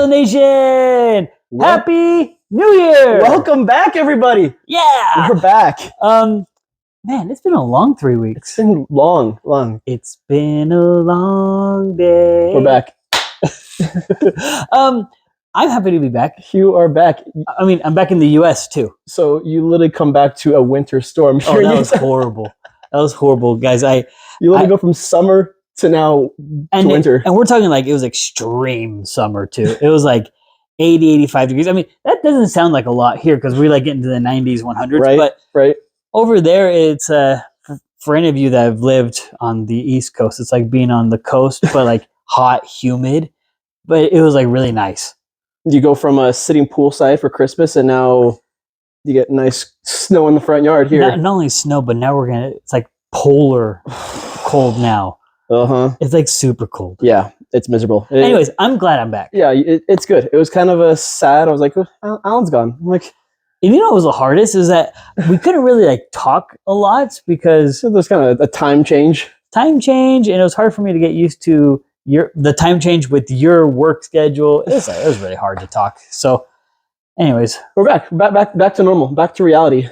Hustle Nation! Wel- Happy New Year! Welcome back, everybody. Yeah! We're back. Man, it's been a long 3 weeks. It's been long. It's been a long day. We're back. I'm happy to be back. You are back. I mean, I'm back in the US too. So you literally come back to a winter storm. Oh, that was horrible. That was horrible, guys. You literally go from summer to now to winter. And we're talking like it was extreme summer too. It was like 80, 85 degrees. I mean, that doesn't sound like a lot here because we like get into the 90s, 100s. Right, right. Over there, it's for any of you that have lived on the East Coast, it's like being on the coast, but like hot, humid. But it was like really nice. You go from a sitting poolside for Christmas, and now you get nice snow in the front yard here. Not only snow, but now it's like polar cold now. It's like super cold. Yeah, it's miserable. Anyways, I'm glad I'm back. Yeah, it's good. It was kind of a sad. I was like, oh, Alan's gone. I'm like, and you know what was the hardest is that we couldn't really like talk a lot because there's kind of a time change. And it was hard for me to get used to the time change with your work schedule. It was really hard to talk. So, anyways, we're back to normal, back to reality.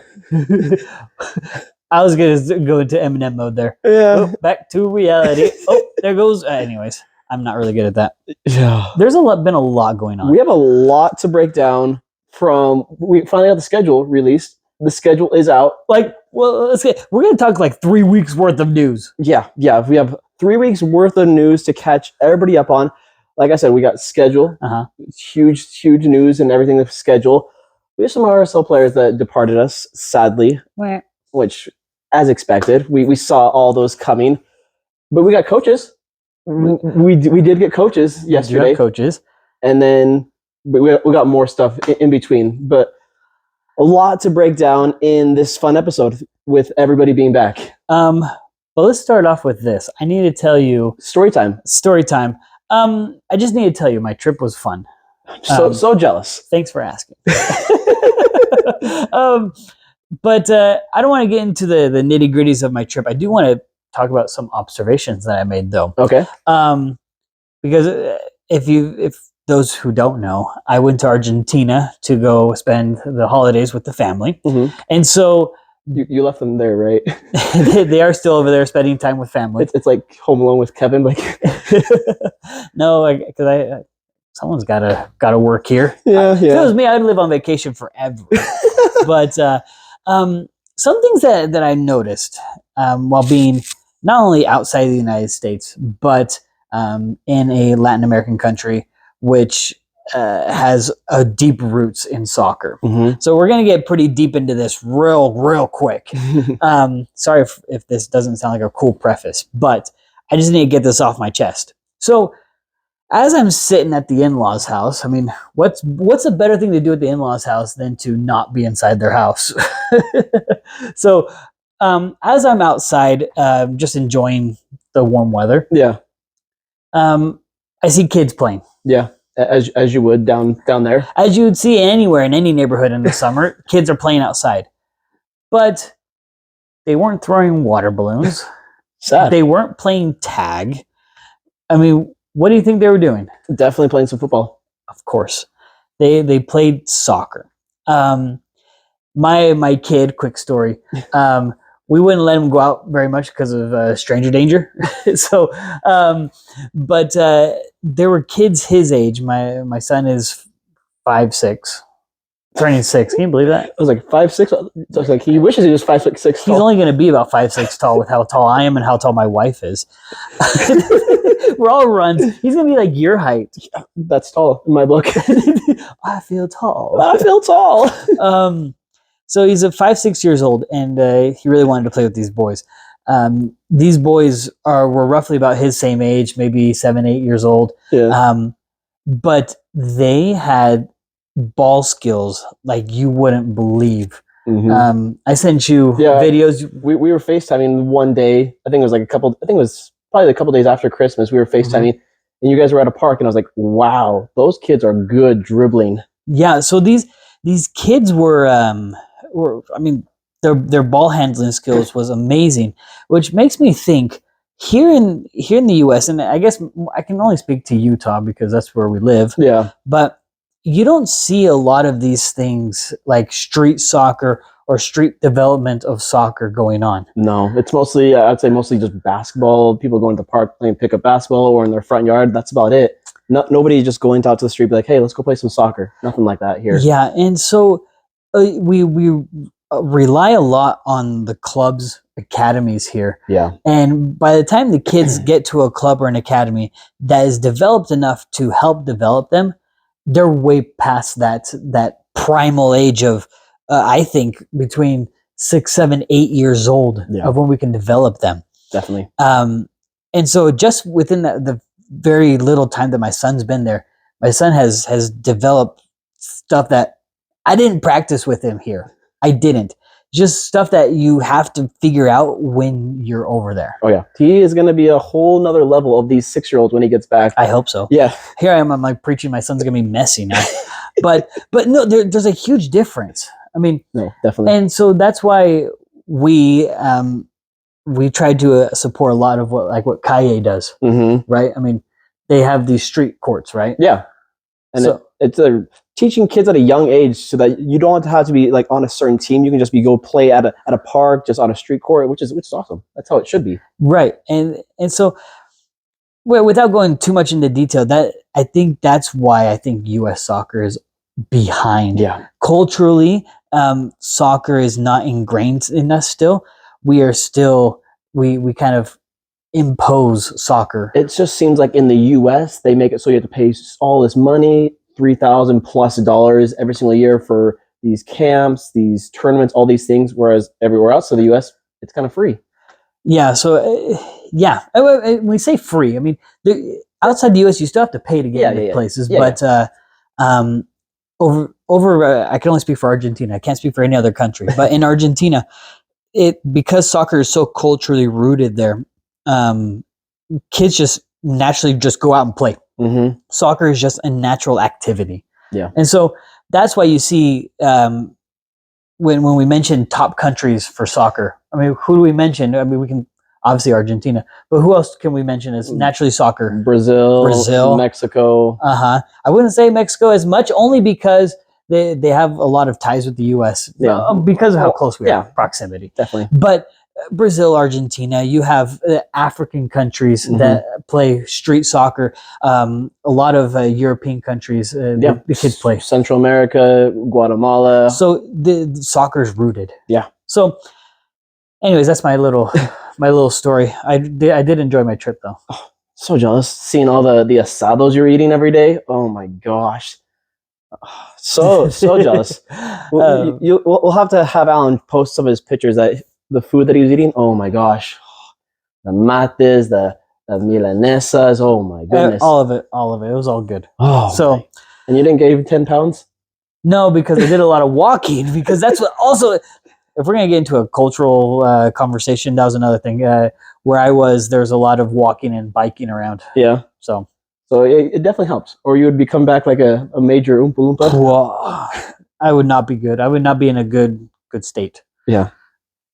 I was gonna go into Eminem mode there. Yeah, back to reality. Oh, there goes. Anyways, I'm not really good at that. Yeah, there's been a lot going on. We have a lot to break down. We finally got the schedule released. The schedule is out. We're gonna talk like 3 weeks worth of news. Yeah. We have 3 weeks worth of news to catch everybody up on. Like I said, we got schedule. Huge news and everything to schedule. We have some RSL players that departed us, sadly. Which, as expected, we saw all those coming. But we got coaches. We did get coaches yesterday. Coaches. And then we got more stuff in between. But a lot to break down in this fun episode with everybody being back. But let's start off with this. I need to tell you... Story time. I just need to tell you my trip was fun. So jealous. Thanks for asking. But I don't want to get into the nitty gritties of my trip. I do want to talk about some observations that I made, though. Okay. Because if those who don't know, I went to Argentina to go spend the holidays with the family, and so you left them there, right? they are still over there spending time with family. It's like Home Alone with Kevin, like no, because someone's gotta work here. Yeah. If it was me, I'd live on vacation forever. But some things that I noticed while being not only outside the United States, but in a Latin American country, which has deep roots in soccer. So we're going to get pretty deep into this real quick. Sorry if this doesn't sound like a cool preface, but I just need to get this off my chest. So as I'm sitting at the in-laws' house, I mean, what's a better thing to do at the in-laws' house than to not be inside their house? So as I'm outside, just enjoying the warm weather, I see kids playing. Yeah, as you would down there. As you would see anywhere in any neighborhood in the summer, kids are playing outside. But they weren't throwing water balloons. Sad. They weren't playing tag. I mean, what do you think they were doing? Definitely playing some football. Of course. They played soccer. My kid, quick story, we wouldn't let him go out very much because of stranger danger. So, but there were kids his age. My son is 5'6", turning 6. Can you believe that? I was like 5'6". I was like, he wishes he was 5'6". He's only going to be about 5'6" tall with how tall I am and how tall my wife is. We're all runs. He's going to be like your height. That's tall in my book. I feel tall. So he's 5-6 years old, and he really wanted to play with these boys. These boys were roughly about his same age, maybe 7-8 years old. Yeah. But they had ball skills like you wouldn't believe. I sent you videos. We were FaceTiming one day. I think it was probably a couple days after Christmas. We were FaceTiming, and you guys were at a park, and I was like, "Wow, those kids are good dribbling." Yeah. So these kids were I mean, their ball handling skills was amazing, which makes me think here in the U.S., and I guess I can only speak to Utah because that's where we live. Yeah. But you don't see a lot of these things like street soccer or street development of soccer going on. No, it's mostly, I'd say mostly just basketball. People going to the park playing pickup basketball or in their front yard. That's about it. Nobody just going out to the street be like, hey, let's go play some soccer. Nothing like that here. Yeah, and so we rely a lot on the clubs, academies here. Yeah. And by the time the kids get to a club or an academy that is developed enough to help develop them, they're way past that primal age of I think between 6, 7, 8 years old of when we can develop them. Definitely. And so just within the very little time that my son's been there, my son has developed stuff that I didn't practice with him here. I didn't. Just stuff that you have to figure out when you're over there. Oh yeah, he is going to be a whole nother level of these 6-year-olds when he gets back. I hope so. Yeah. Here I am. I'm like preaching. My son's going to be messy now, but no, there's a huge difference. I mean, no, definitely. And so that's why we try to support a lot of what Kaye does, right? I mean, they have these street courts, right? Yeah, and so, it's teaching kids at a young age so that you don't have to be like on a certain team. You can just go play at a park, just on a street court, which is awesome. That's how it should be. Right, and so, well, without going too much into detail, that I think that's why I think U.S. soccer is behind. Yeah, culturally, soccer is not ingrained in us. Still, we are still we kind of impose soccer. It just seems like in the U.S. they make it so you have to pay all this money, $3,000+ every single year for these camps, these tournaments, all these things. Whereas everywhere else in the U.S. it's kind of free. Yeah. So yeah, when we say free, I mean outside the U.S. you still have to pay to get into places, but over I can only speak for Argentina. I can't speak for any other country, but in Argentina, because soccer is so culturally rooted there, kids just naturally just go out and play. Soccer is just a natural activity. Yeah. And so that's why you see when we mention top countries for soccer, I mean, who do we mention? I mean, we can obviously Argentina, but who else can we mention as naturally soccer? Brazil, Mexico. I wouldn't say Mexico as much, only because they have a lot of ties with the U.S. Because of how close we are, proximity. Definitely. But Brazil, Argentina, you have African countries that play street soccer. A lot of European countries, the kids play. Central America, Guatemala. So the soccer is rooted. Yeah. So, anyways, that's my little story. I did enjoy my trip though. Oh, so jealous seeing all the asados you're eating every day. Oh my gosh. So jealous. We'll have to have Alan post some of his pictures that the food that he was eating. Oh my gosh, the mates, the milanesas. Oh my goodness, all of it. It was all good. Oh, so and you didn't gain 10 pounds? No, because I did a lot of walking. Because that's what also. If we're gonna get into a cultural conversation, that was another thing. Where I was, there's a lot of walking and biking around. Yeah. So it definitely helps. Or you would become back like a major Oompa Loompa. Whoa. I would not be good. I would not be in a good state. Yeah.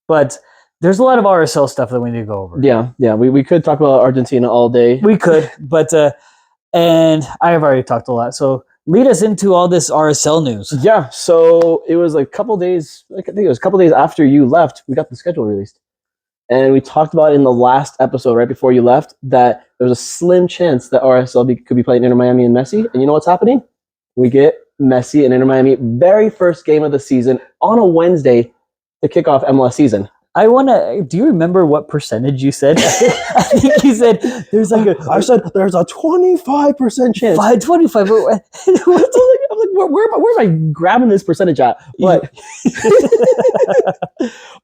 But there's a lot of RSL stuff that we need to go over. Yeah. We could talk about Argentina all day. We could, but and I have already talked a lot. So lead us into all this RSL news. Yeah. So it was like a couple days. I think it was a couple days after you left, we got the schedule released, and we talked about in the last episode right before you left that there was a slim chance that RSL could be playing Inter Miami and Messi. And you know what's happening? We get Messi and Inter Miami very first game of the season on a Wednesday to kick off MLS season. Do you remember what percentage you said? I think you said I said there's a 25% chance. 25. I'm like, where am I grabbing this percentage at? But,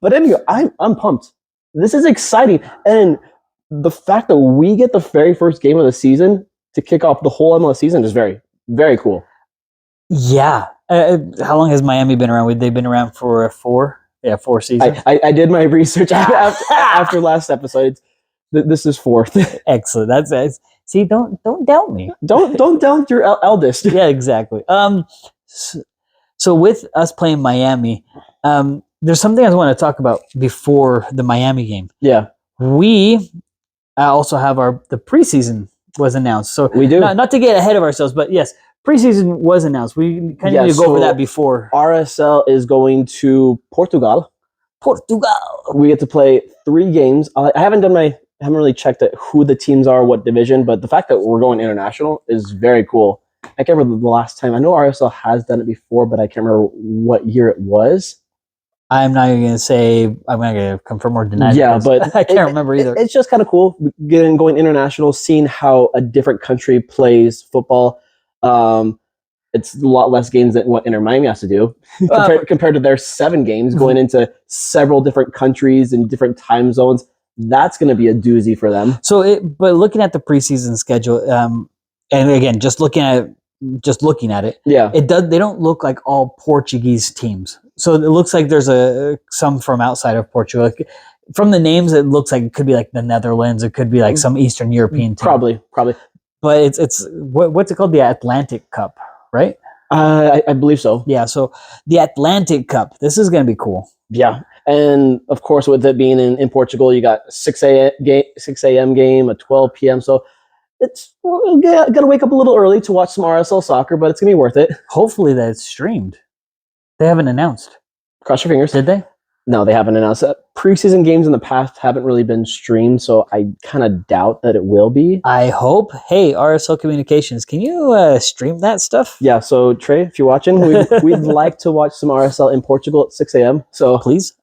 but anyway, I'm pumped. This is exciting. And the fact that we get the very first game of the season to kick off the whole MLS season is very, very cool. Yeah. How long has Miami been around? They've been around for 4 seasons. I did my research after last episode. This is 4th. Excellent. That's see. Don't doubt me. Don't doubt your eldest. Yeah, exactly. So with us playing Miami, there's something I want to talk about before the Miami game. Yeah. We I also have the preseason was announced. So We do. Not to get ahead of ourselves, but yes, preseason was announced. We kind of need to go over that before. RSL is going to Portugal. Portugal. We get to play 3 games. I haven't really checked who the teams are, what division, but the fact that we're going international is very cool. I can't remember the last time. I know RSL has done it before, but I can't remember what year it was. I'm not even going to say, I'm not going to confirm or deny. Yeah, but I can't remember either. It's just kind of cool going international, seeing how a different country plays football. It's a lot less games than what Inter Miami has to do compared to their 7 games going into several different countries and different time zones. That's going to be a doozy for them. But looking at the preseason schedule, and again, just looking at it, yeah, they don't look like all Portuguese teams. So it looks like there's some from outside of Portugal. Like, from the names, it looks like it could be like the Netherlands. It could be like some Eastern European team. Probably. But it's what's it called? The Atlantic Cup, right? I believe so. Yeah. So the Atlantic Cup. This is going to be cool. Yeah, and of course, with it being in Portugal, you got 6 a.m. game, a 12 p.m. So it's got to wake up a little early to watch some RSL soccer, but it's gonna be worth it. Hopefully, that it's streamed. They haven't announced. Cross your fingers. Did they? No, they haven't announced it. Preseason games in the past haven't really been streamed, so I kind of doubt that it will be. I hope. Hey, RSL Communications, can you stream that stuff? Yeah, so Trey, if you're watching, we'd like to watch some RSL in Portugal at 6 a.m. So please.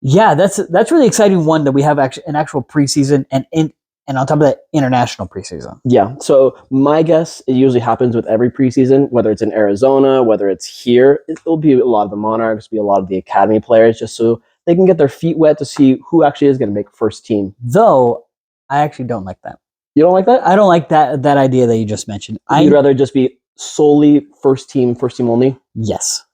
Yeah, that's really exciting. One, that we have an actual preseason and on top of that, international preseason. Yeah. So my guess, it usually happens with every preseason, whether it's in Arizona, whether it's here, it'll be a lot of the Monarchs, be a lot of the academy players, just so they can get their feet wet to see who actually is going to make first team. Though, I actually don't like that. You don't like that? I don't like that idea that you just mentioned. You'd rather just be solely first team only? Yes.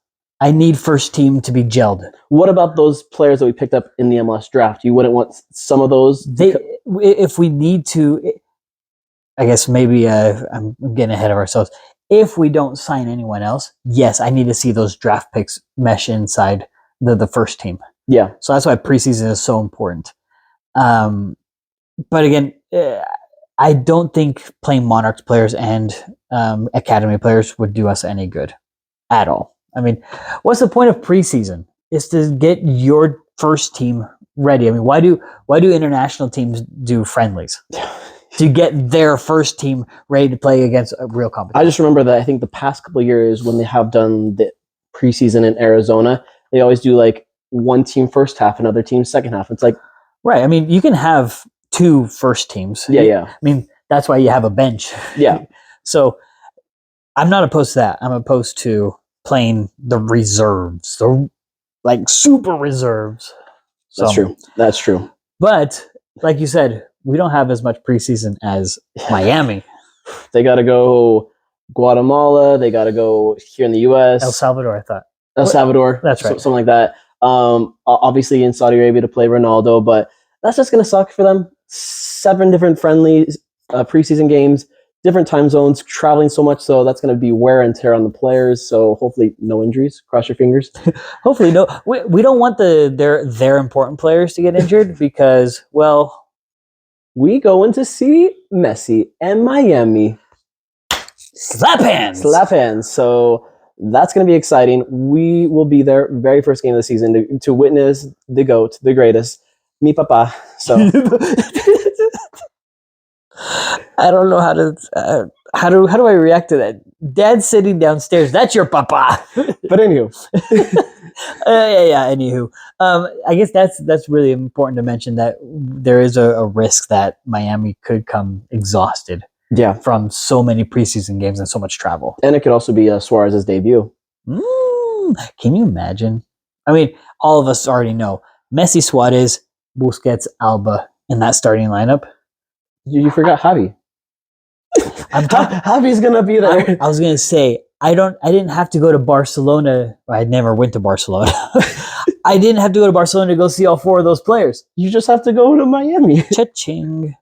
I need first team to be gelled. What about those players that we picked up in the MLS draft? You wouldn't want some of those? If we need to, I guess maybe I'm getting ahead of ourselves. If we don't sign anyone else, yes, I need to see those draft picks mesh inside the first team. Yeah. So that's why preseason is so important. But again, I don't think playing Monarchs players and academy players would do us any good at all. I mean, what's the point of preseason? Is to get your first team ready. I mean, why do international teams do friendlies? To get their first team ready to play against a real competition. I just remember that I think the past couple of years when they have done the preseason in Arizona, they always do like one team first half, another team second half. It's like, right. I mean, you can have 2 first teams. Yeah. I mean, that's why you have a bench. Yeah. So I'm not opposed to that. I'm opposed to playing the reserves, the like super reserves. So, That's true. But like you said, we don't have as much preseason as Miami. They got to go Guatemala. They got to go here in the U.S. El Salvador, I thought. El Salvador. That's right. Something like that. Obviously in Saudi Arabia to play Ronaldo, but that's just going to suck for them. 7 different friendlies, preseason games, different time zones, traveling so much, so that's going to be wear and tear on the players. So hopefully no injuries. Cross your fingers. Hopefully no. We don't want their important players to get injured because, well, we going to see Messi and Miami. Slap hands. So that's going to be exciting. We will be there, very first game of the season, to witness the GOAT, the greatest, mi papa. So I don't know how do I react to that? Dad's sitting downstairs. That's your papa. But anywho. Yeah. Anywho, I guess that's really important to mention that there is a risk that Miami could come exhausted. Yeah, from so many preseason games and so much travel. And it could also be Suarez's debut. Can you imagine? I mean, all of us already know Messi, Suarez, Busquets, Alba in that starting lineup. You forgot Javi. Javi's gonna be there. I was gonna say I didn't have to go to Barcelona. I never went to Barcelona. I didn't have to go to Barcelona to go see all 4 of those players. You just have to go to Miami. Cha-ching.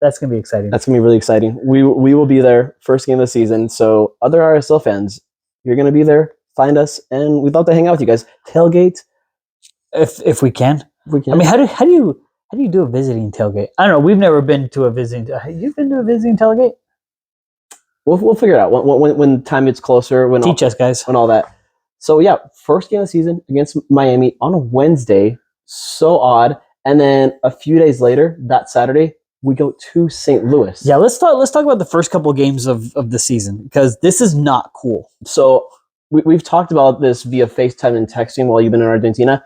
That's going to be exciting. That's going to be really exciting. We will be there first game of the season. So other RSL fans, you're going to be there. Find us, and we'd love to hang out with you guys. Tailgate, if we can. We can. I mean, how How do you do a visiting tailgate? I don't know. We've never been to a visiting. You've been to a visiting tailgate? We'll figure it out when time gets closer. Teach us, guys. When all that. So yeah, first game of the season against Miami on a Wednesday. So odd. And then a few days later, that Saturday, we go to St. Louis. Yeah, let's talk about the first couple games of the season, because this is not cool. So we've talked about this via FaceTime and texting while you've been in Argentina.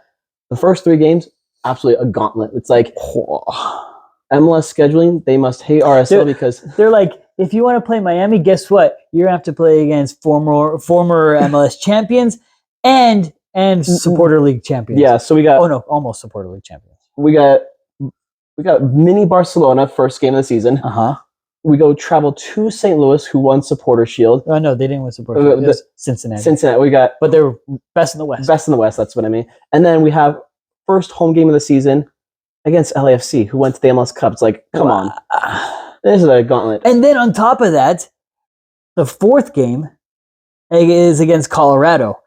The first 3 games, absolutely a gauntlet. It's like MLS scheduling, they must hate RSL because they're like, if you want to play Miami, guess what? You're gonna have to play against former MLS champions and supporter league champions. Yeah, so we got almost supporter league champions. We got mini Barcelona first game of the season. We go travel to St. Louis, who won Supporter Shield. Oh no, they didn't win Supporter Shield. It was Cincinnati. But they were best in the West. Best in the West. That's what I mean. And then we have first home game of the season against LAFC, who went to the MLS Cup. It's like, come on, this is a gauntlet. And then on top of that, the fourth game is against Colorado,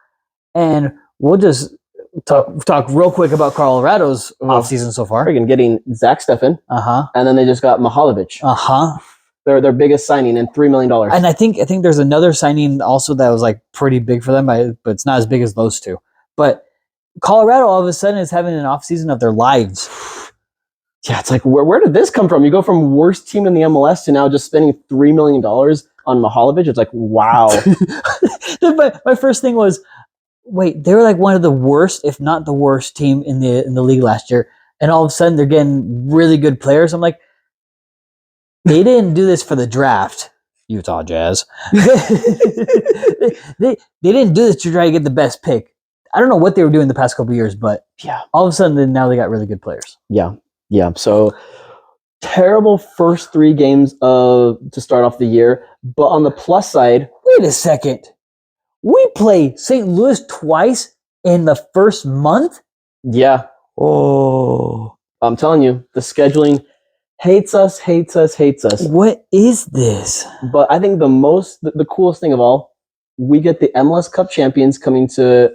and we'll just talk real quick about Colorado's offseason so far. Freaking getting Zach Steffen. And then they just got Mihalovic. Their biggest signing and $3 million. And I think there's another signing also that was like pretty big for them, but it's not as big as those two. But Colorado all of a sudden is having an offseason of their lives. Yeah, it's like, where did this come from? You go from worst team in the MLS to now just spending $3 million on Mihalovic. It's like, wow. My first thing was, wait, they were like one of the worst, if not the worst team in the league last year, and all of a sudden they're getting really good players. I'm like, they didn't do this for the draft, Utah Jazz. they didn't do this to try to get the best pick. I don't know what they were doing the past couple of years, but yeah, all of a sudden now they got really good players. Yeah. So terrible first 3 games to start off the year, but on the plus side, wait a second. We play St. Louis twice in the first month? Yeah. Oh. I'm telling you, the scheduling hates us. What is this? But I think the coolest thing of all, we get the MLS Cup champions coming to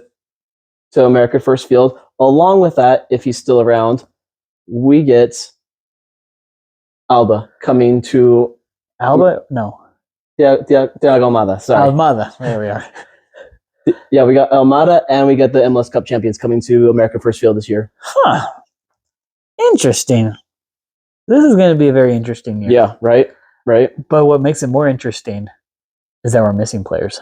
America First Field. Along with that, if he's still around, we get Alba coming to... Alba? No. Thiago Almada, sorry. Almada, there we are. Yeah, we got Almada, and we got the MLS Cup champions coming to America First Field this year. Huh. Interesting. This is going to be a very interesting year. Yeah, right. But what makes it more interesting is that we're missing players.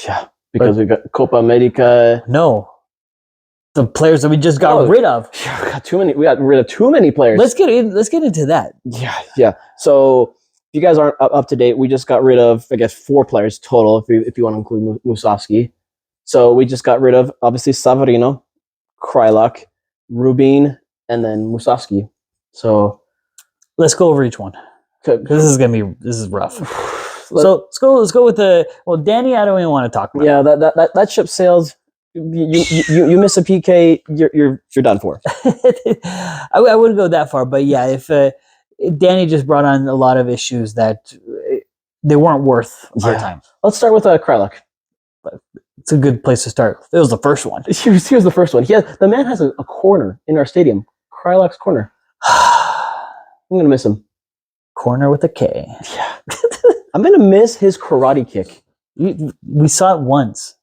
Yeah, because we got Copa America. No. The players that we just got rid of. Yeah, we got too many. We got rid of too many players. Let's get into that. Yeah. So if you guys aren't up to date, we just got rid of, I guess, 4 players total, if you want to include Musovski. So we just got rid of, obviously, Savarino, Krylak, Rubin, and then Musovski. So let's go over each one. This is rough. So let's go with Danny. I don't even want to talk about. Yeah, that ship sails. You miss a PK, you're done for. I wouldn't go that far, but yeah, if Danny just brought on a lot of issues that they weren't worth our time. Let's start with Krylak. It's a good place to start. It was the first one. Here's the first one. The man has a corner in our stadium. Krylak's corner. I'm gonna miss him. Corner with a K. Yeah. I'm gonna miss his karate kick. We saw it once.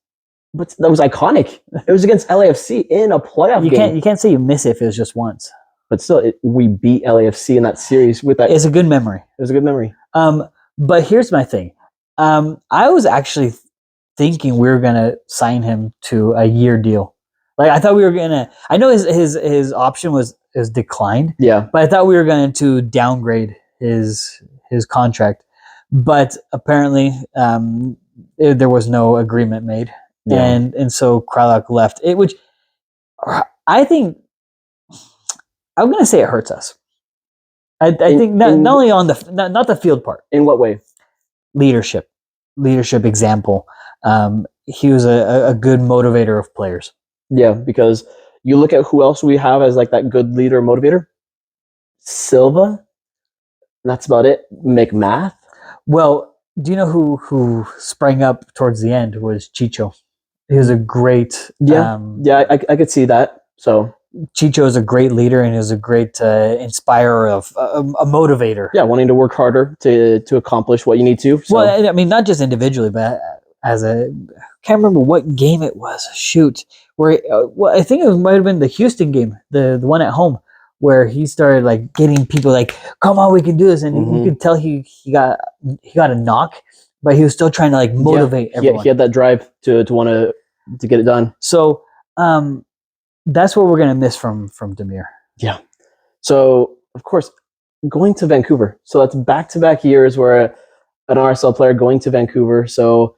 But that was iconic. It was against LAFC in a playoff game. You can't say you miss it if it was just once. But still, we beat LAFC in that series with that. It's a good memory. It was a good memory. But here's my thing. I was actually thinking we were gonna sign him to a year deal. Like I thought we were gonna. I know his option was declined. Yeah. But I thought we were going to downgrade his contract. But apparently, there was no agreement made. Yeah. And so Krylak left. Which I think I'm going to say it hurts us. I think not only on not the field part. In what way? Leadership example. He was a good motivator of players. Yeah, because you look at who else we have as like that good leader motivator. Silva. That's about it. McMath. Well, do you know who sprang up towards the end was Chicho. He was a great. I could see that. So Chicho is a great leader and is a great inspirer of a motivator. Yeah, wanting to work harder to accomplish what you need to. So. Well, I mean, not just individually, but as a can't remember what game it was. Shoot, where well, I think it might have been the Houston game, the one at home, where he started like getting people like, "Come on, we can do this," and you could tell he got a knock, but he was still trying to like motivate everyone. He had that drive to want to get it done. So that's what we're gonna miss from Damir. Yeah. So of course, going to Vancouver. So that's back-to-back years where an RSL player going to Vancouver. So.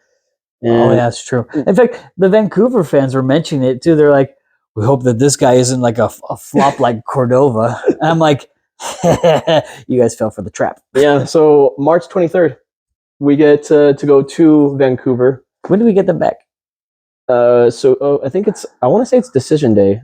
Oh, yeah, that's true. In fact, the Vancouver fans were mentioning it too. They're like, "We hope that this guy isn't like a flop like Cordova." And I'm like, "You guys fell for the trap." Yeah. So March 23rd, we get to go to Vancouver. When do we get them back? I think I want to say it's decision day.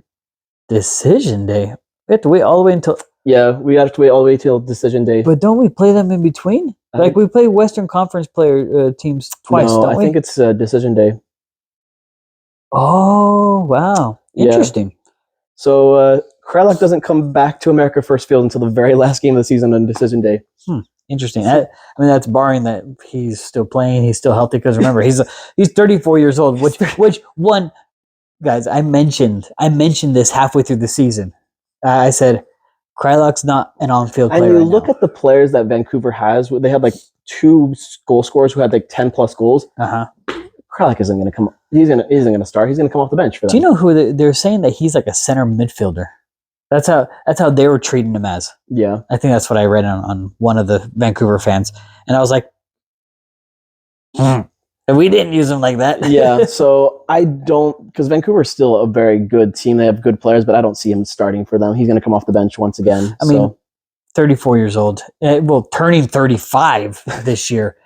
Decision day. We have to wait all the way until. Yeah, we have to wait all the way till decision day. But don't we play them in between? Like we play Western Conference player teams twice. No, don't we? I think it's decision day. Oh wow, interesting. Yeah. So Kreilach doesn't come back to America First Field until the very last game of the season on decision day. Interesting. I mean, that's barring that he's still playing, he's still healthy. Because remember, he's 34 years old. Which one, guys? I mentioned this halfway through the season. I said Kreilach's not an on-field player. And you look at the players that Vancouver has. They had like 2 goal scorers who had like 10+ goals. Kreilach isn't going to come. Isn't going to start. He's going to come off the bench for them. Do you know who they're saying that he's like a center midfielder? That's how they were treating him as. Yeah, I think that's what I read on one of the Vancouver fans, and I was like, And we didn't use him like that. Yeah, so I don't, because Vancouver's still a very good team. They have good players, but I don't see him starting for them. He's going to come off the bench once again. I mean, 34 years old. Well, turning 35 this year.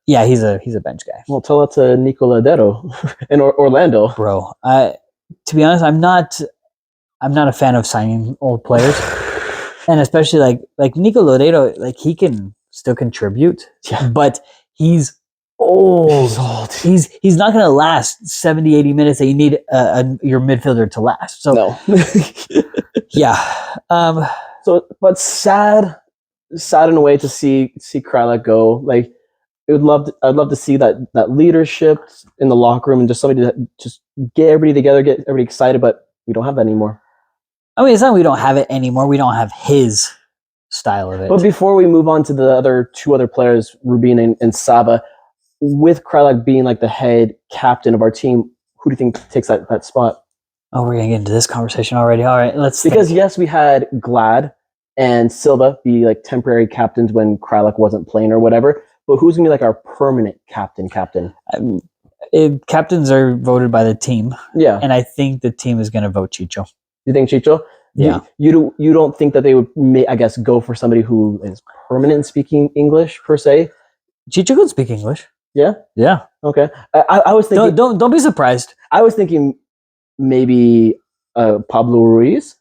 Yeah, he's a bench guy. Well, tell it to Nico Lodeiro in Orlando. Bro, to be honest, I'm not a fan of signing old players. And especially like Nico Lodeiro, like he can still contribute. Yeah. But he's old. He's old. He's not going to last 70, 80 minutes that you need your midfielder to last. So no. Yeah. But sad in a way to see Kreilach go. Like I'd love to see that leadership in the locker room and just somebody to just get everybody together, get everybody excited. But we don't have that anymore. I mean, it's not we don't have it anymore. We don't have his style of it. But before we move on to the two other players, Rubin and Saba, with Kreilach being like the head captain of our team, who do you think takes that spot? Oh, we're going to get into this conversation already. All right, let's Because yes, we had Glad and Silva be like temporary captains when Kreilach wasn't playing or whatever. But who's going to be like our permanent captain? Captains are voted by the team. Yeah. And I think the team is going to vote Chicho. You think Chicho? Yeah. You don't think that they would, I guess, go for somebody who is permanent in speaking English per se? Chicho could speak English. Yeah. Yeah. Okay. I was thinking. Don't be surprised. I was thinking maybe Pablo Ruiz.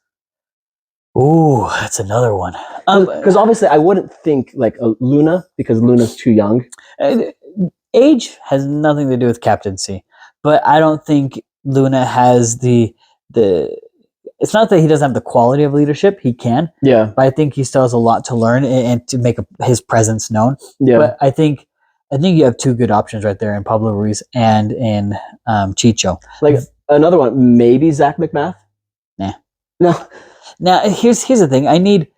Ooh, that's another one. Because obviously I wouldn't think like Luna, because Luna's too young. Age has nothing to do with captaincy, but I don't think Luna has the. It's not that he doesn't have the quality of leadership; he can. Yeah. But I think he still has a lot to learn and to make his presence known. Yeah. But I think you have two good options right there in Pablo Ruiz and in Chicho. Like another one, maybe Zach McMath. Nah. No. Now here's the thing. I need,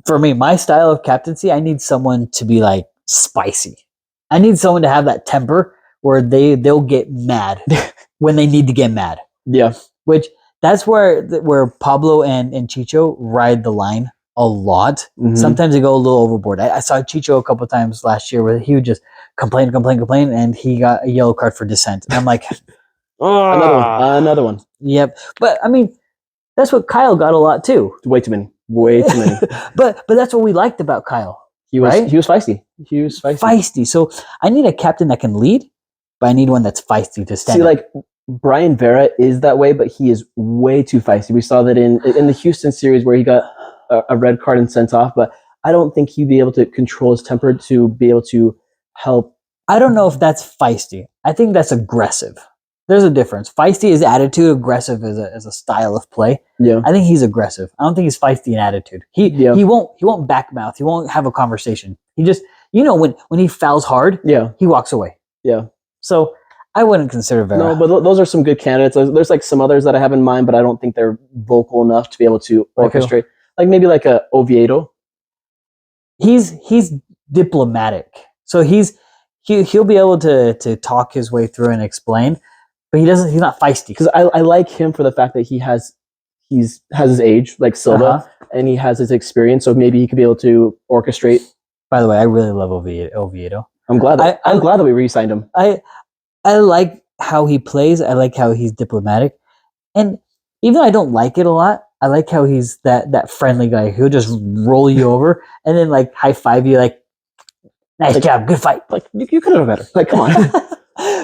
for me, my style of captaincy, I need someone to be like spicy. I need someone to have that temper where they'll get mad when they need to get mad. Yeah. Which that's where Pablo and Chicho ride the line a lot. Mm-hmm. Sometimes they go a little overboard. I saw Chicho a couple of times last year where he would just complain, and he got a yellow card for dissent. And I'm like, another one. Yep. But I mean, that's what Kyle got a lot too. Way too many. But that's what we liked about Kyle. He was right? He was feisty. Feisty. So I need a captain that can lead, but I need one that's feisty to stand. See, like Brian Vera is that way, but he is way too feisty. We saw that in the Houston series where he got a red card and sent off, but I don't think he'd be able to control his temper to be able to help. I don't know if that's feisty. I think that's aggressive. There's a difference. Feisty is attitude, aggressive as a style of play. Yeah. I think he's aggressive. I don't think he's feisty in attitude. He won't backmouth. He won't have a conversation. He just when he fouls hard, he walks away. Yeah. So I wouldn't consider Vera. No, but those are some good candidates. There's like some others that I have in mind, but I don't think they're vocal enough to be able to orchestrate. Like maybe like a Oviedo. He's diplomatic, so he'll be able to talk his way through and explain. But he's not feisty. Because I like him for the fact that he has his age, like Silva, and he has his experience, so maybe he could be able to orchestrate. By the way, I really love Oviedo. I'm glad that we re-signed him. I like how he plays. I like how he's diplomatic. And even though I don't like it a lot, I like how he's that friendly guy who'll just roll you over and then like high five you like, nice job, good fight. Like you could have done better. Like, come on.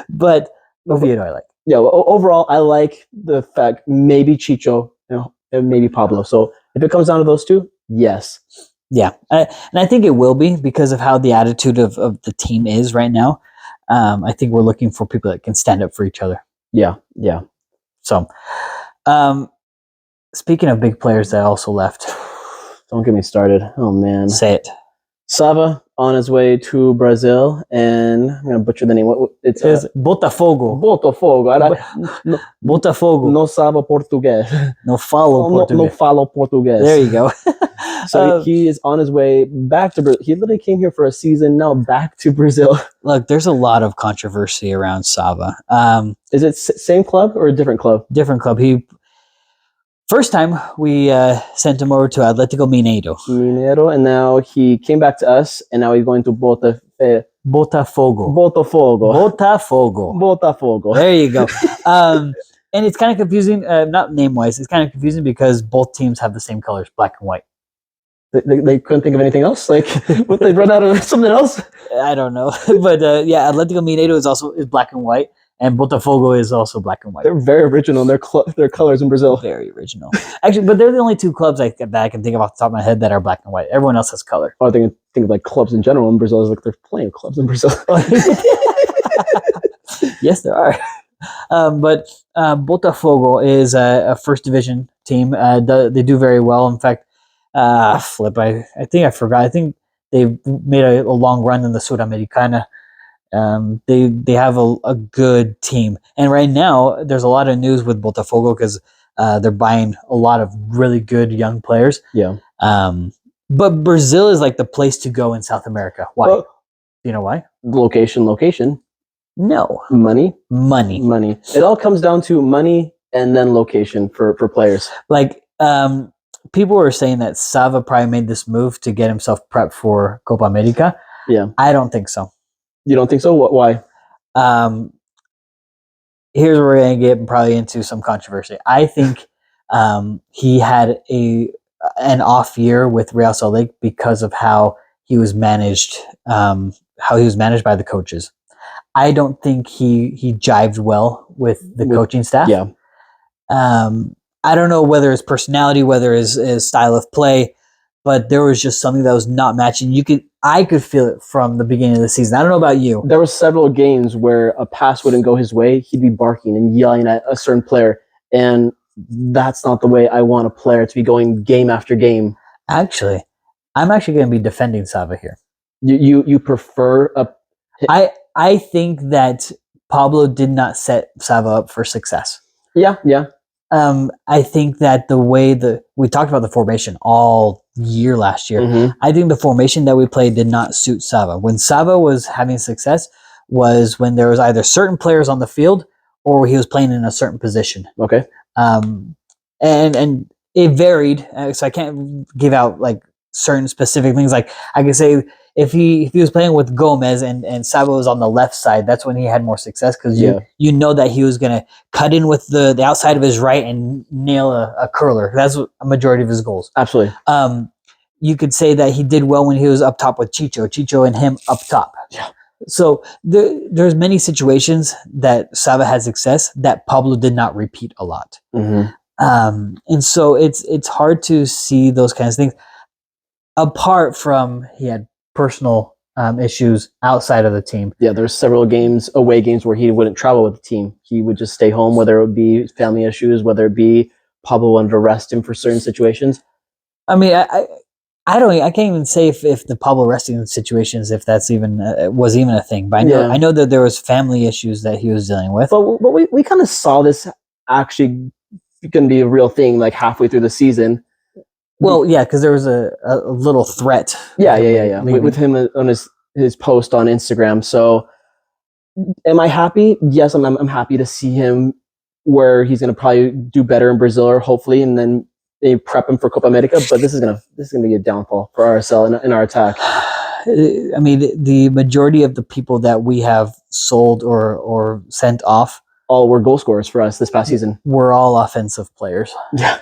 But Oviedo I like. Yeah, well, overall, I like the fact maybe Chicho, and maybe Pablo. So if it comes down to those two, yes. Yeah, and I think it will be because of how the attitude of the team is right now. I think we're looking for people that can stand up for each other. Yeah. So, speaking of big players that also left. Don't get me started. Oh, man. Say it. Sava on his way to Brazil, and I'm going to butcher the name. It's Botafogo. Botafogo. Botafogo. No sabe português. No falo português. No falo português. There you go. So he is on his way back to Brazil. He literally came here for a season, now back to Brazil. Look, there's a lot of controversy around Sava. Is it same club or a different club? Different club. First time we sent him over to Atlético Mineiro. And now he came back to us, and now he's going to Botafogo. There you go. And it's kind of confusing, not name-wise. It's kind of confusing because both teams have the same colors, black and white. They couldn't think of anything else? Like, would they run out of something else? I don't know. But yeah, Atlético Mineiro is black and white. And Botafogo is also black and white. They're very original in their colors in Brazil. Very original. Actually, but they're the only two clubs that I can think of off the top of my head that are black and white. Everyone else has color. I think of like clubs in general in Brazil. Is like there's plenty of clubs in Brazil. Yes, there are. But Botafogo is a first division team. They do very well. In fact, I think I forgot. I think they've made a long run in the Sudamericana. They have a good team, and right now there's a lot of news with Botafogo because they're buying a lot of really good young players. Yeah. But Brazil is like the place to go in South America. Why? Do you know why? Location. No. Money. It all comes down to money and then location for players. Like people were saying that Sava probably made this move to get himself prepped for Copa America. Yeah. I don't think so. You don't think so? Why? Here's where we're going to get probably into some controversy. I think he had an off year with Real Salt Lake because of how he was managed, by the coaches. I don't think he jived well with the coaching staff. Yeah. I don't know whether his personality, whether his style of play, but there was just something that was not matching. I could feel it from the beginning of the season. I don't know about you. There were several games where a pass wouldn't go his way. He'd be barking and yelling at a certain player, and that's not the way I want a player to be going game after game. Actually, I'm going to be defending Sava here. You prefer a... I think that Pablo did not set Sava up for success. Yeah. I think that the way we talked about the formation all year last year. Mm-hmm. I think the formation that we played did not suit Sava. When Sava was having success was when there was either certain players on the field or he was playing in a certain position. Okay. And it varied, so I can't give out like certain specific things. Like I could say if he was playing with Gomez and Sava was on the left side, that's when he had more success because you know that he was going to cut in with the outside of his right and nail a curler. That's a majority of his goals. Absolutely. You could say that he did well when he was up top with Chicho and him up top. Yeah. So there's many situations that Sava had success that Pablo did not repeat a lot. Mm-hmm. And so it's hard to see those kinds of things. Apart from he had personal issues outside of the team. Yeah, there's several away games, where he wouldn't travel with the team. He would just stay home, whether it would be family issues, whether it be Pablo wanted to rest him for certain situations. I mean, I can't even say if the Pablo resting situations, if that's even was even a thing. But I know that there was family issues that he was dealing with. But we kind of saw this actually going to be a real thing, like halfway through the season. Well, yeah, because there was a little threat. Yeah. With him on his post on Instagram. So, am I happy? Yes, I'm happy to see him where he's going to probably do better in Brazil, or hopefully, and then they prep him for Copa America. But this is gonna be a downfall for RSL in our attack. I mean, the majority of the people that we have sold or sent off all were goal scorers for us this past season. We're all offensive players. Yeah.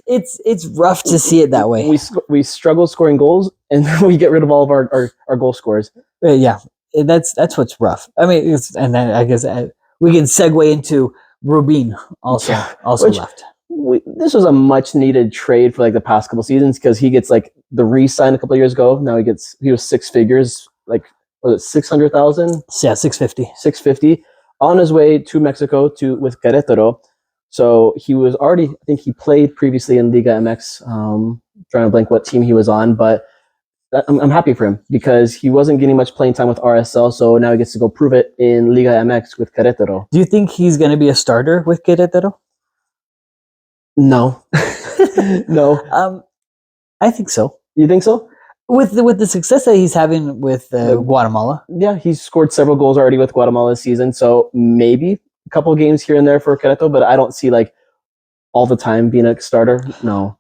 It's rough to see it that way. We struggle scoring goals, and we get rid of all of our goal scorers. Yeah, that's what's rough. I mean, and then I guess we can segue into Rubin also left. This was a much needed trade for like the past couple seasons, because he gets like the re-sign a couple of years ago. Now he was 6 figures, like was it 600,000? Yeah, 650. 650 on his way to Mexico with Querétaro. So he was already, I think he played previously in Liga MX. Trying to blank what team he was on, but I'm happy for him because he wasn't getting much playing time with RSL. So now he gets to go prove it in Liga MX with Querétaro. Do you think he's going to be a starter with Querétaro? No. No. I think so. You think so? With the success that he's having with Guatemala. Yeah, he's scored several goals already with Guatemala this season. So maybe a couple of games here and there for Querétaro, but I don't see like all the time being a starter. No.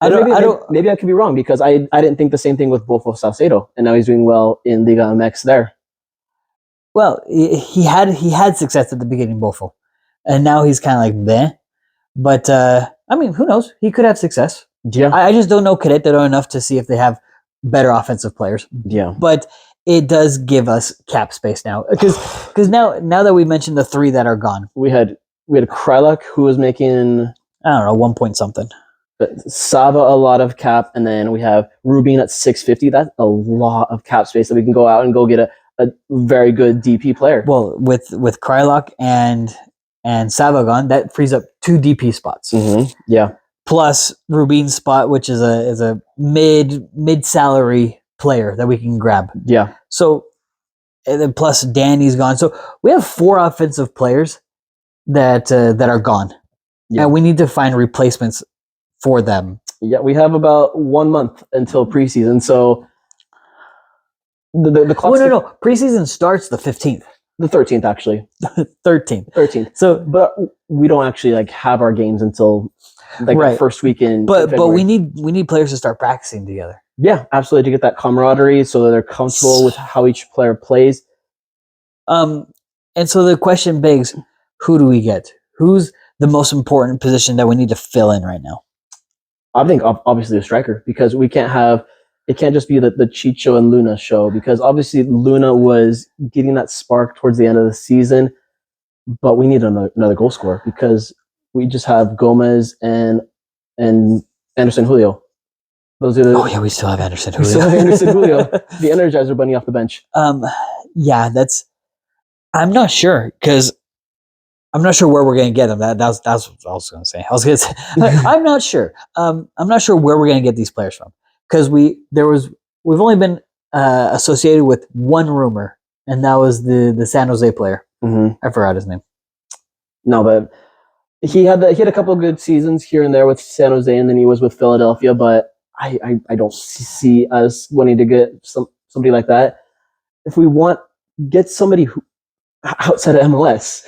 Maybe I could be wrong, because I didn't think the same thing with Bofo Salcedo, and now he's doing well in Liga MX there. Well, he had success at the beginning, Bofo, and now he's kind of like bleh. But I mean, who knows? He could have success. Yeah, I just don't know Querétaro enough to see if they have better offensive players. Yeah, but it does give us cap space now, because now that we mentioned the 3 that are gone, we had Krylak, who was making, I don't know, 1 point something. But Sava, a lot of cap, and then we have Rubin at 650. That's a lot of cap space that we can go out and go get a very good DP player. Well, with Krylak and Sava gone, that frees up 2 DP spots. Mm-hmm. Yeah. Plus Rubin's spot, which is a mid salary player that we can grab. Yeah. So, and then plus Danny's gone. So we have 4 offensive players that are gone, and we need to find replacements for them. Yeah, we have about 1 month until preseason. So the clock. No. Preseason starts the 15th. The 13th, actually. 13th. So, but we don't actually like have our games until like the first weekend. But we need players to start practicing together. Yeah, absolutely, to get that camaraderie, so that they're comfortable with how each player plays. And so the question begs, who do we get? Who's the most important position that we need to fill in right now? I think obviously a striker, because it can't just be the Chicho and Luna show, because obviously Luna was getting that spark towards the end of the season, but we need another goal scorer, because we just have Gomez and Anderson Julio. Those are we still have Anderson Julio. We still have Anderson Julio, the Energizer Bunny off the bench. Yeah, I'm not sure, because I'm not sure where we're going to get them. That's what I was going to say. I'm not sure. I'm not sure where we're going to get these players from, because we've only been associated with one rumor, and that was the San Jose player. Mm-hmm. I forgot his name. No, but he had a couple of good seasons here and there with San Jose, and then he was with Philadelphia. But I don't see us wanting to get somebody like that. If we get somebody who outside of MLS.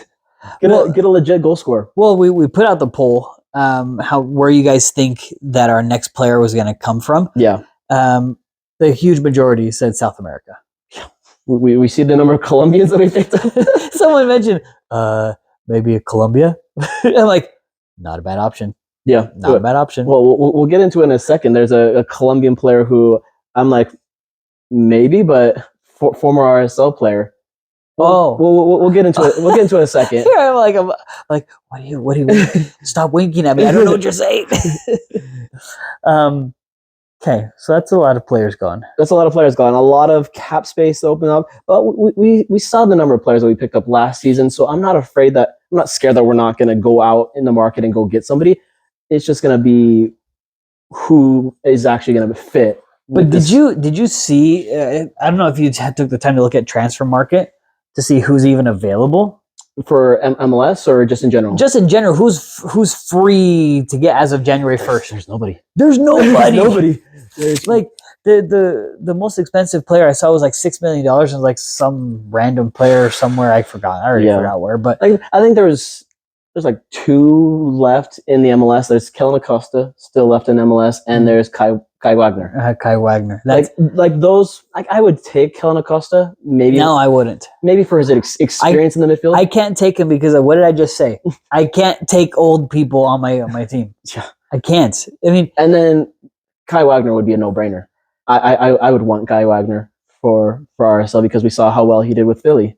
Get a legit goal scorer. Well, we put out the poll, where you guys think that our next player was going to come from. Yeah. The huge majority said South America. Yeah. We see the number of Colombians that we picked up. Someone mentioned maybe a Colombia. I'm like, not a bad option. Yeah, not a bad option. Well, we'll get into it in a second. There's a Colombian player who I'm like, maybe, but former RSL player. We'll get into it. We'll get into it in a second. Here I'm like, what do you? Stop winking at me. I don't know what you're saying. Okay, so that's a lot of players gone. That's a lot of players gone. A lot of cap space to open up. But we saw the number of players that we picked up last season, so I'm not scared that we're not going to go out in the market and go get somebody. It's just going to be who is actually going to fit. But did you see? I don't know if you took the time to look at transfer market to see who's even available for MLS or just in general? Just in general, who's free to get as of January 1st? There's nobody. There's nobody. Nobody. Like the most expensive player I saw was like $6 million, and like some random player somewhere. I forgot. I already forgot where. But I think there's like 2 left in the MLS. There's Kellen Acosta still left in MLS, and there's Kai Wagner. Kai Wagner. Like those. Like I would take Kellen Acosta. Maybe no, I wouldn't. Maybe for his experience in the midfield. I can't take him because what did I just say? I can't take old people on my team. Yeah, I can't. I mean, and then Kai Wagner would be a no-brainer. I would want Kai Wagner for RSL because we saw how well he did with Philly.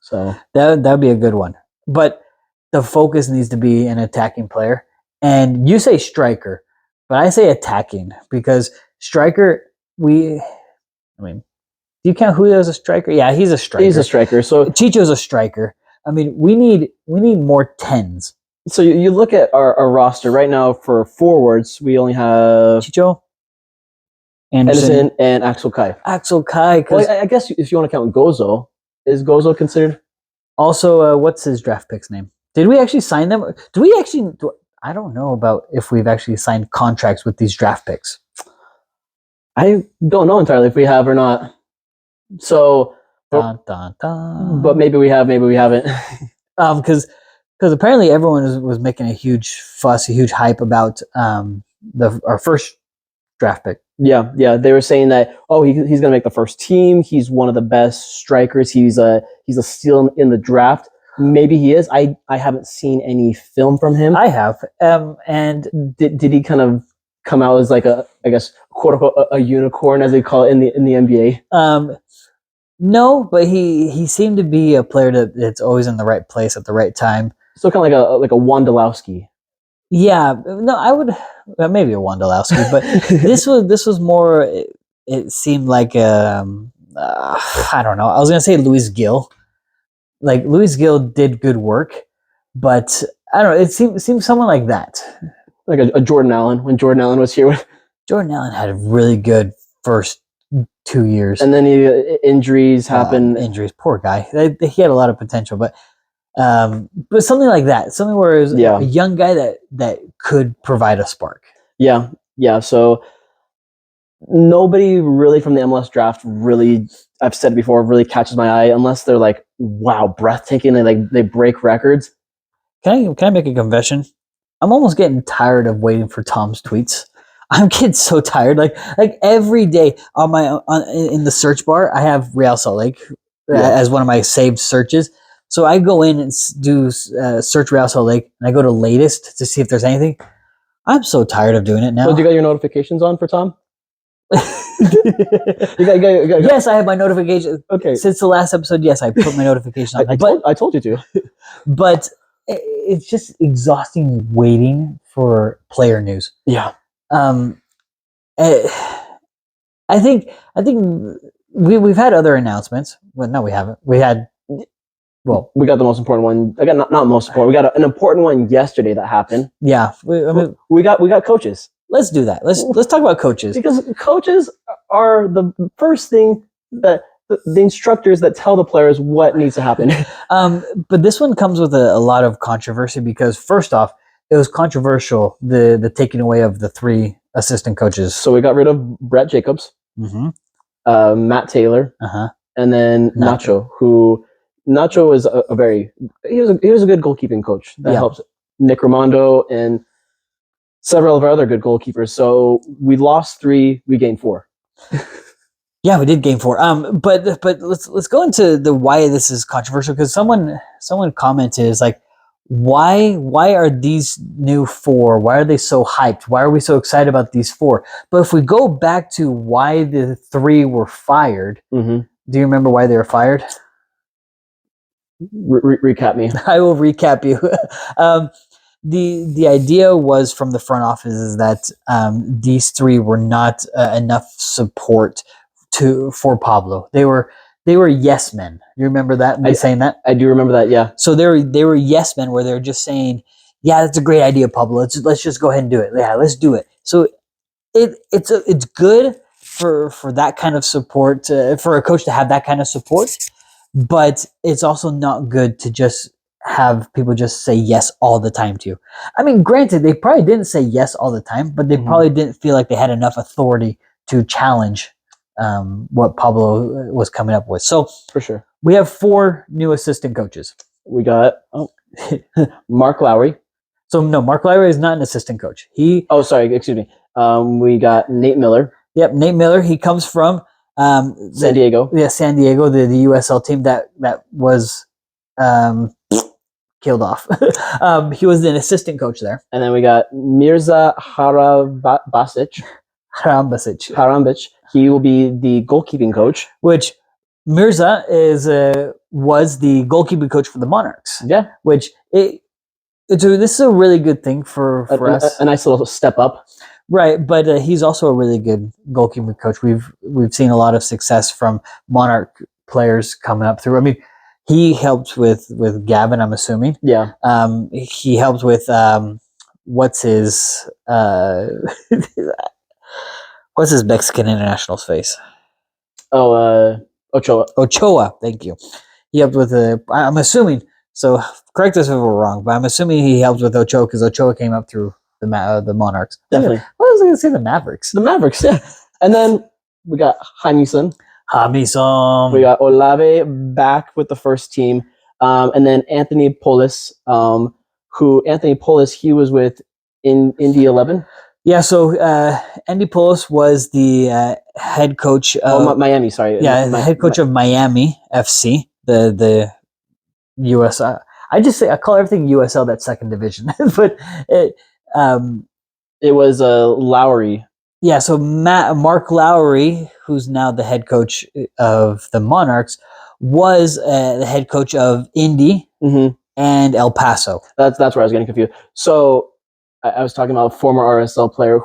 So that'd be a good one. But the focus needs to be an attacking player. And you say striker, but I say attacking because striker, do you count Julio as a striker? Yeah, he's a striker. He's a striker. So Chicho's a striker. I mean, we need more 10s. So you look at our roster right now for forwards, we only have Chicho, Anderson and Axel Kai. Axel Kai. Well, I guess if you want to count Gozo, is Gozo considered? Also, what's his draft pick's name? Did we actually sign them? I don't know about if we've actually signed contracts with these draft picks. I don't know entirely if we have or not. So, dun, dun, dun. But maybe we have, maybe we haven't. Because apparently everyone was making a huge fuss, a huge hype about our first draft pick. Yeah, they were saying that he's going to make the first team. He's one of the best strikers. He's a steal in the draft. Maybe he is. I haven't seen any film from him. I have. And did he kind of come out as like I guess quote unquote a unicorn as they call it in the NBA? No, but he seemed to be a player that's always in the right place at the right time. So kind of like a Wondolowski. Yeah, no, I would maybe a Wondolowski, but this was more. It seemed like I don't know. I was gonna say Luis Gil. Like Luis Gil did good work, but I don't know. It seemed someone like that, like a Jordan Allen when Jordan Allen was here. Jordan Allen had a really good first 2 years, and then injuries happened. Injuries, poor guy. He had a lot of potential, but something like that, something where it was a young guy that could provide a spark. Yeah. So nobody really from the MLS draft really, I've said it before, really catches my eye unless they're like, wow, breathtaking. They break records. Can I make a confession? I'm almost getting tired of waiting for Tom's tweets. I'm getting so tired. Like every day in the search bar, I have Real Salt Lake as one of my saved searches. So I go in and do search Real Salt Lake, and I go to latest to see if there's anything. I'm so tired of doing it now. So you got your notifications on for Tom? Yes, I have my notifications. Okay. Since the last episode, yes, I put my notifications on. I told you to. But it's just exhausting waiting for player news. Yeah. I think we've had other announcements. Well, no, we haven't. We got the most important one. I got not most important. We got an important one yesterday that happened. Yeah, we got coaches. Let's do that. Let's talk about coaches, because coaches are the first thing that the instructors that tell the players what needs to happen. But this one comes with a lot of controversy because first off, it was controversial the taking away of the 3 assistant coaches. So we got rid of Brett Jacobs, Matt Taylor, and then Nacho, who. Nacho is he was a good goalkeeping coach that helps Nick Raimondo and several of our other good goalkeepers. So we lost 3, we gained 4. Yeah, we did gain 4. But let's go into the why this is controversial, because someone commented is like, why are these new 4? Why are they so hyped? Why are we so excited about these 4? But if we go back to why the 3 were fired, do you remember why they were fired? Recap me. I will recap you. the idea was from the front office is that these three were not enough support for Pablo. They were yes men. You remember that? Me saying that? I do remember that. Yeah. So they were yes men, where they're just saying, "Yeah, that's a great idea, Pablo. Let's just go ahead and do it. Yeah, let's do it." So it's good for that kind of support, for a coach to have that kind of support, but it's also not good to just have people just say yes all the time to you. I mean, granted, they probably didn't say yes all the time, but they probably didn't feel like they had enough authority to challenge what Pablo was coming up with. So for sure, we have 4 new assistant coaches. We got Mark Lowry. So no, Mark Lowry is not an assistant coach. Excuse me. We got Nate Miller. Yep, Nate Miller. He comes from San Diego. Yeah, San Diego, the USL team that was killed off. He was an assistant coach there. And then we got Mirza Harambasic. He will be the goalkeeping coach. Which Mirza was the goalkeeping coach for the Monarchs. Yeah. Which this is a really good thing for us. A nice little step up. Right, but he's also a really good goalkeeping coach. We've seen a lot of success from Monarch players coming up through. I mean, he helped with Gavin, I'm assuming. Yeah. He helped with what's his Mexican international's face? Ochoa. Ochoa, thank you. He helped with I'm assuming. So correct us if we're wrong, but I'm assuming he helped with Ochoa because Ochoa came up through the Monarchs. Definitely. What was I going to say? The Mavericks. The Mavericks, yeah. And then we got Jamison. We got Olave back with the first team. And then Anthony Polis, he was with Indy 11. Yeah, so Andy Polis was the head coach of Miami, sorry. Yeah, the head coach of Miami FC, the US. I call everything USL, that second division. But it was Lowry. Yeah, so Mark Lowry, who's now the head coach of the Monarchs, was the head coach of Indy and El Paso. That's where I was getting confused. So I was talking about a former RSL player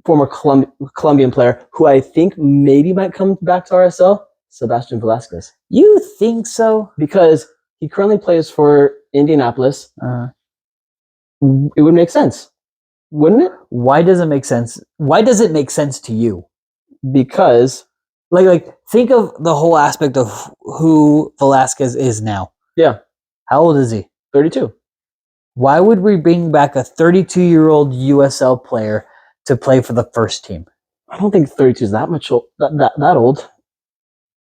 former Colombian player who I think maybe might come back to RSL, Sebastian Velasquez. You think so? Because he currently plays for Indianapolis. It would make sense, wouldn't it? Why does it make sense? Why does it make sense to you? Because like think of the whole aspect of who Velasquez is now. Yeah. How old is he? 32. Why would we bring back a 32-year-old USL player to play for the first team? I don't think 32 is that much that old.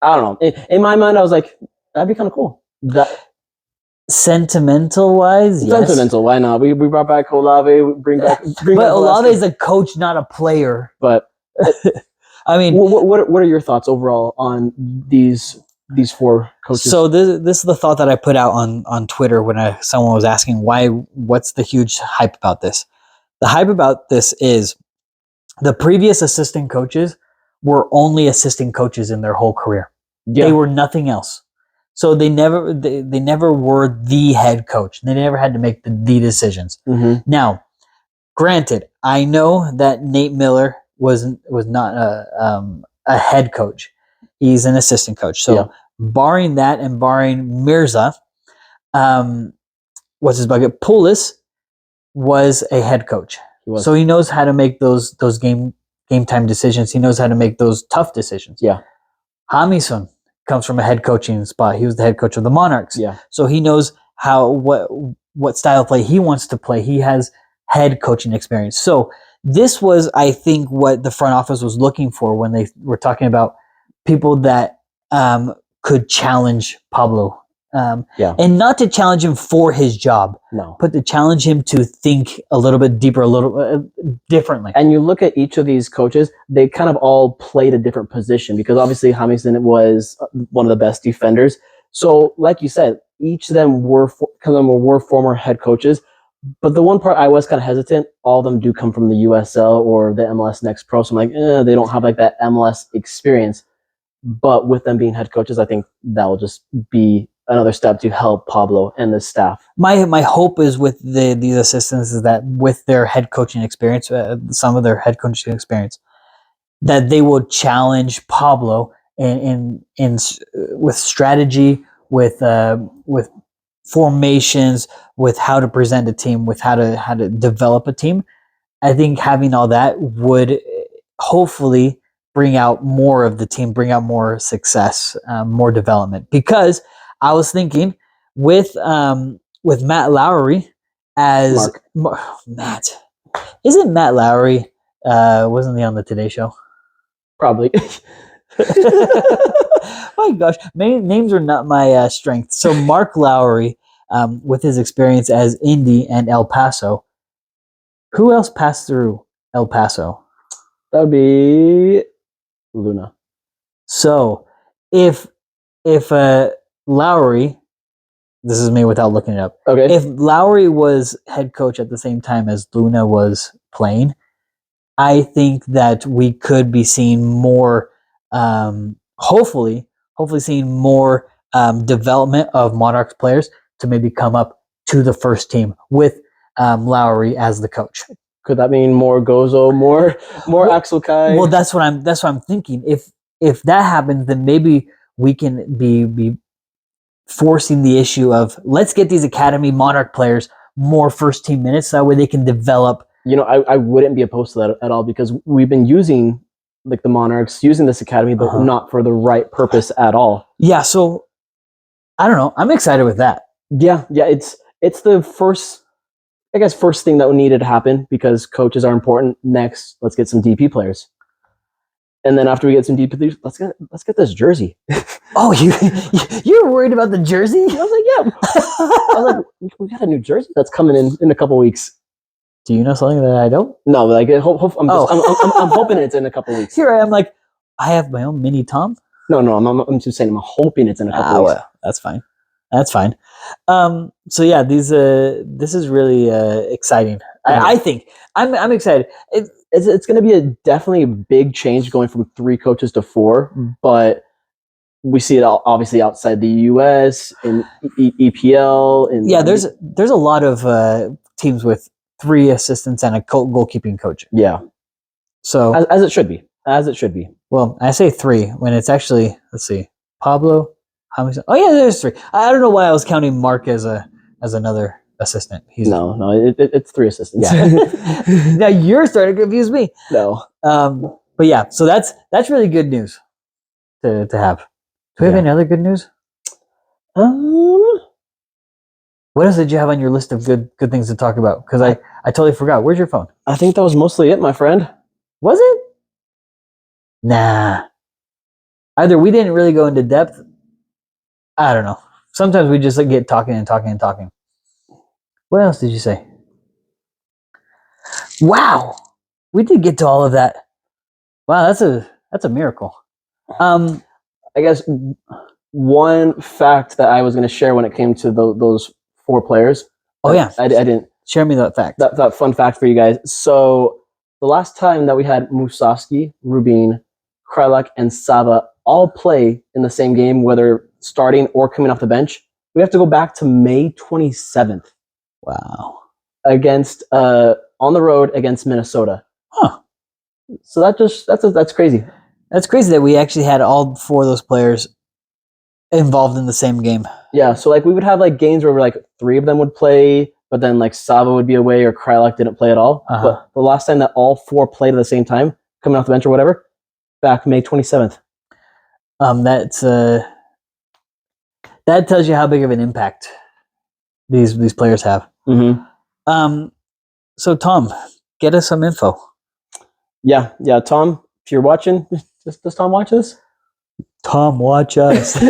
I don't know. In my mind, I was like, that'd be kind of cool. Sentimental wise, yes. Sentimental, why not? We brought back Olave, but Olave is a coach, not a player. But I mean, what are your thoughts overall on these 4 coaches? So this is the thought that I put out on Twitter when someone was asking what's the huge hype about this. The hype about this is the previous assistant coaches were only assistant coaches in their whole career. Yeah. They were nothing else. So they never were the head coach. They never had to make the decisions. Now, granted, I know that Nate Miller was not a head coach. He's an assistant coach. So barring that and barring Mirza, what's his bucket? Poulis was a head coach. So he knows how to make those game time decisions. He knows how to make those tough decisions. Yeah. Jamison comes from a head coaching spot. He was the head coach of the Monarchs. Yeah. So he knows what style of play he wants to play. He has head coaching experience. So this was, I think, what the front office was looking for when they were talking about people that could challenge Pablo. And not to challenge him for his job, but to challenge him to think a little bit deeper, a little differently. And you look at each of these coaches, they kind of all played a different position because obviously Jamison was one of the best defenders. So like you said, each of them were former head coaches. But the one part I was kind of hesitant, all of them do come from the USL or the MLS Next Pro. So I'm like, they don't have like that MLS experience. But with them being head coaches, I think that will just be another step to help Pablo and the staff. My hope is with these assistants is that with their head coaching experience, some of their head coaching experience, that they will challenge Pablo in with strategy, with formations, with how to present a team, with how to develop a team. I think having all that would hopefully bring out more of the team, bring out more success, more development. Because I was thinking with Matt Lowry as Matt, isn't Matt Lowry? Wasn't he on the Today Show? Probably. My gosh, names are not my strength. So Mark Lowry, with his experience as Indy and El Paso, who else passed through El Paso? That would be Luna. So if Lowry, this is me without looking it up. Okay. If Lowry was head coach at the same time as Luna was playing, I think that we could be seeing more, hopefully seeing more development of Monarchs players to maybe come up to the first team with Lowry as the coach. Could that mean more Gozo, more Axel Kai? Well, that's what I'm thinking. If that happens, then maybe we can be forcing the issue of let's get these Academy Monarch players more first team minutes. That way they can develop. I wouldn't be opposed to that at all because we've been using like the Monarchs, using this Academy, but not for the right purpose at all. Yeah, so I don't know. I'm excited with that. Yeah, it's the first thing that needed to happen because coaches are important. Next, let's get some DP players. And then after we get some DP players, let's get this jersey. Oh, you're worried about the jersey? I was like, yeah. I was like, we got a new jersey that's coming in a couple weeks. Do you know something that I don't? No, like I'm hoping it's in a couple weeks. Here I am, like I have my own mini Tom. No, I'm just saying I'm hoping it's in a couple weeks. Well, that's fine. That's fine. So yeah, this is really exciting. Yeah. I think I'm excited. It's going to be definitely a big change going from 3 coaches to 4, but we see it obviously outside the U.S. in EPL. There's a lot of teams with 3 assistants and a goalkeeping coach. Yeah. So as it should be. As it should be. Well, I say 3 when it's actually, let's see, Pablo. How many? Oh yeah, there's 3. I don't know why I was counting Mark as another assistant. It's 3 assistants. Yeah. Now you're starting to confuse me. No. But yeah, so that's really good news to have. Do we have any other good news? What else did you have on your list of good things to talk about? Because I totally forgot. Where's your phone? I think that was mostly it, my friend. Was it? Nah. Either we didn't really go into depth. I don't know. Sometimes we just get talking and talking and talking. What else did you say? Wow. We did get to all of that. Wow, that's a miracle. I guess one fact that I was going to share when it came to those 4 players. Oh yeah. I didn't share me that fact. That fun fact for you guys. So the last time that we had Musovski, Rubin, Krylak, and Sava all play in the same game, whether starting or coming off the bench, we have to go back to May 27th. Wow. Against on the road against Minnesota. Huh. So that's crazy. That's crazy that we actually had all 4 of those players involved in the same game. Yeah, so like we would have like games where like 3 of them would play, but then like Sava would be away or Krylak didn't play at all. But the last time that all 4 played at the same time, coming off the bench or whatever, back May 27th. That tells you how big of an impact these players have. Mm-hmm. So Tom, get us some info. Yeah, Tom, if you're watching, does Tom watch this? Tom, watch us.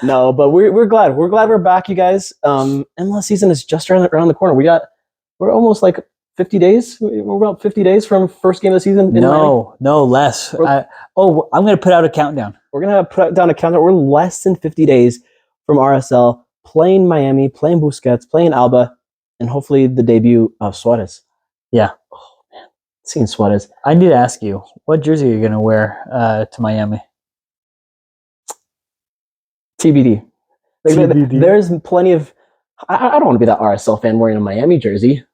No, but we're glad. We're glad we're back, you guys. MLS season is just around the corner. We're almost like 50 days. We're about 50 days from first game of the season. No, less. I'm going to put out a countdown. We're going to put down a countdown. We're less than 50 days from RSL playing Miami, playing Busquets, playing Alba, and hopefully the debut of Suarez. Yeah. Oh man, seeing Suarez. I need to ask you, what jersey are you going to wear to Miami? TBD. Like, TBD. there's plenty of. I don't want to be that RSL fan wearing a Miami jersey.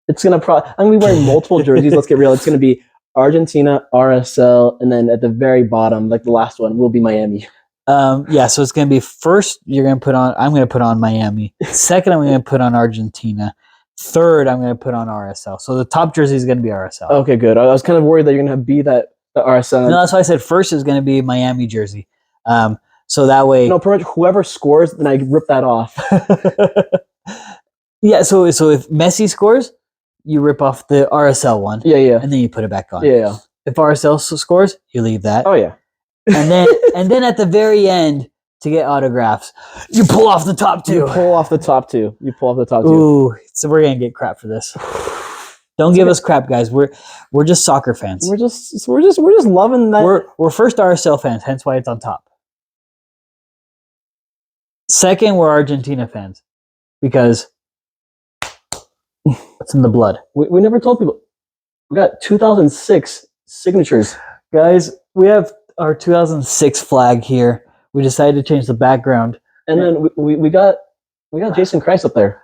It's gonna I'm gonna be wearing multiple jerseys. Let's get real. It's gonna be Argentina, RSL, and then at the very bottom, like the last one, will be Miami. Yeah, so it's gonna be first. I'm gonna put on Miami. Second, I'm gonna put on Argentina. Third, I'm gonna put on RSL. So the top jersey is gonna be RSL. Okay, good. I was kind of worried that you're gonna be the RSL. No, that's why I said first is gonna be Miami jersey. So that way, no, pretty much whoever scores, then I rip that off. yeah. So if Messi scores, you rip off the RSL one. Yeah. And then you put it back on. Yeah. If RSL scores, you leave that. Oh yeah. And then at the very end, to get autographs, you pull off the top two. You pull off the top two. Ooh, so we're gonna get crap for this. Don't give us crap, guys. We're just soccer fans. We're just loving that. We're first RSL fans, hence why it's on top. Second, we're Argentina fans because it's in the blood. We never told people. We got 2006 signatures, guys. We have our 2006 flag here. We decided to change the background, and then we got Jason Kreis up there.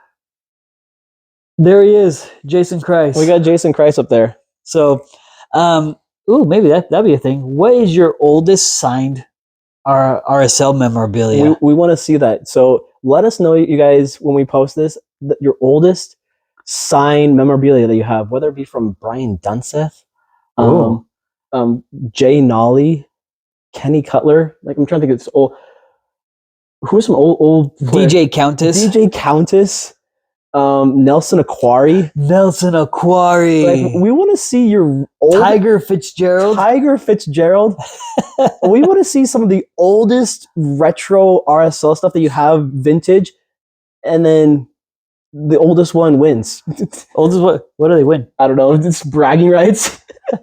There he is, Jason Kreis. We got Jason Kreis up there. So, maybe that'd be a thing. What is your oldest signed RSL memorabilia? We want to see that. So let us know, you guys, when we post this, your oldest signed memorabilia that you have, whether it be from Brian Dunseth, Jay Nolly, Kenny Cutler. Like, I'm trying to think of this old. Who's some old player? DJ Countess. Nelson Aquari. Like, we want to see your old Tiger Fitzgerald. We want to see some of the oldest retro RSL stuff that you have vintage, and then the oldest one wins. Oldest what do they win? I don't know. It's bragging rights.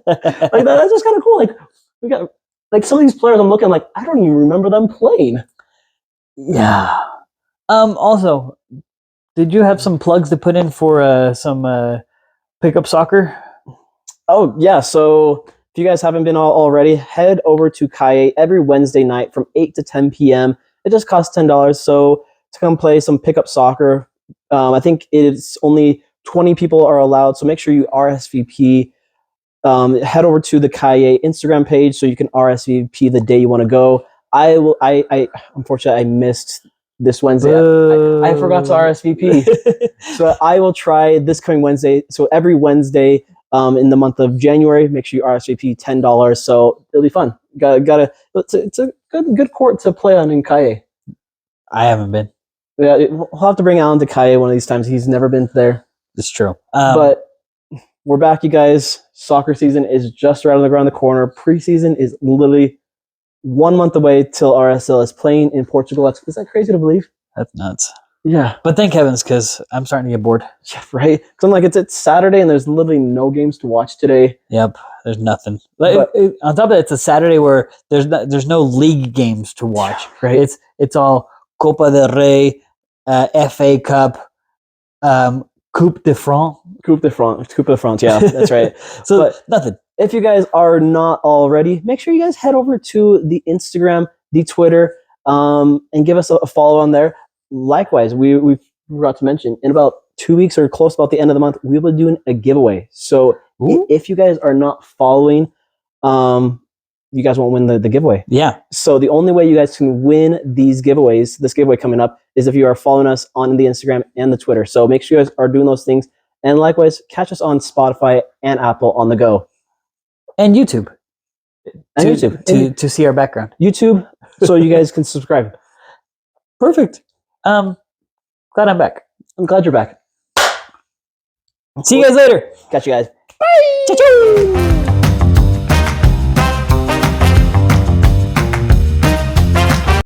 Like that's just kind of cool. Like, we got like some of these players. I'm looking like I don't even remember them playing. Yeah. Also, did you have some plugs to put in for some pickup soccer? Oh yeah. So if you guys haven't been already, head over to Kaye every Wednesday night from 8 to 10 p.m. It just costs $10. So to come play some pickup soccer, I think it's only 20 people are allowed. So make sure you RSVP. Head over to the Kaye Instagram page so you can RSVP the day you want to go. I unfortunately I missed this Wednesday. I forgot to RSVP. So I will try this coming Wednesday. So every Wednesday in the month of January, make sure you RSVP $10. So it'll be fun. It's a good court to play on in Kaye. I haven't been. Yeah, we'll have to bring Alan to Kaye one of these times. He's never been there. It's true. But we're back, you guys. Soccer season is just right around the corner. Preseason is literally 1 month away till RSL is playing in Portugal. Is that crazy to believe? That's nuts. Yeah. But thank heavens, because I'm starting to get bored. Yeah, right? Because I'm like, it's Saturday and there's literally no games to watch today. Yep. There's nothing. On top of it, it's a Saturday where there's no league games to watch. Right. It's all Copa del Rey, FA Cup, Coupe de France. Coupe de France. Yeah, that's right. But nothing. If you guys are not already, make sure you guys head over to the Instagram, the Twitter, and give us a follow on there. Likewise, we forgot to mention, in about 2 weeks or close about the end of the month, we will be doing a giveaway. So if you guys are not following, you guys won't win the giveaway. Yeah. So the only way you guys can win these giveaways, this giveaway coming up, is if you are following us on the Instagram and the Twitter. So make sure you guys are doing those things. And likewise, catch us on Spotify and Apple on the go. And YouTube. To see our background. YouTube, so you guys can subscribe. Perfect. Glad I'm back. I'm glad you're back. See you guys later. Catch you guys. Bye. Choo-choo.